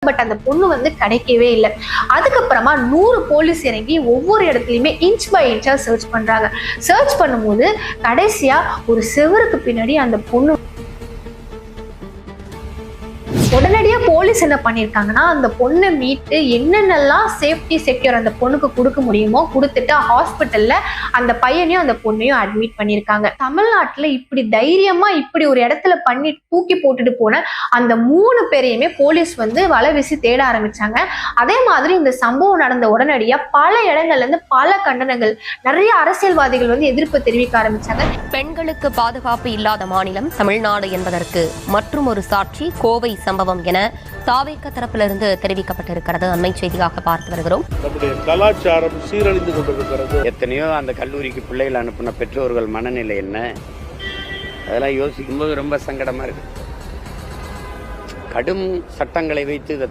But அந்த பொண்ணு வந்து கிடைக்கவே இல்லை. அதுக்கப்புறமா 100 போலீஸ் இறங்கி ஒவ்வொரு இடத்துலையுமே இன்ச் பை இன்ச்சா சர்ச் பண்றாங்க. சர்ச் பண்ணும்போது கடைசியா ஒரு செவருக்கு பின்னாடி அந்த பொண்ணு. உடனடியாக போலீஸ் என்ன பண்ணியிருக்காங்கன்னா, அந்த பொண்ணை மீட்டு என்னென்னலாம் சேஃப்டி செக்யூர் அந்த பொண்ணுக்கு கொடுக்க முடியுமோ கொடுத்துட்டு ஹாஸ்பிட்டல்ல அந்த பையனையும் அந்த பொண்ணையும் அட்மிட் பண்ணியிருக்காங்க. தமிழ்நாட்டில் இப்படி தைரியமா இப்படி ஒரு இடத்துல பண்ணி தூக்கி போட்டுட்டு போன அந்த 3 பேரையுமே போலீஸ் வந்து வலை வீசி தேட ஆரம்பிச்சாங்க. அதே மாதிரி இந்த சம்பவம் நடந்த உடனடியா பல இடங்கள்ல இருந்து பல கண்டனங்கள், நிறைய அரசியல்வாதிகள் வந்து எதிர்ப்பு தெரிவிக்க ஆரம்பிச்சாங்க. பெண்களுக்கு பாதுகாப்பு இல்லாத மாநிலம் தமிழ்நாடு என்பதற்கு மற்றும் ஒரு சாட்சி கோவை சம்பவம் என தாவேக தரப்பிலிருந்து தெரிவிக்கப்பட்டிருக்கிறது. அண்மை செய்தியாக பார்த்து வருகிறோம். நம்முடைய கலாச்சாரம் சீரழிந்து கொண்டிருக்கிறது. எத்தனையோ அந்த கல்லூரிக்கு பிள்ளைகள் அனுப்பின பெற்றோர்கள் மனநிலை என்ன, அதெல்லாம் யோசிக்கும் போது ரொம்ப சங்கடமா இருக்கு. கடும் சட்டங்களை வைத்து இதை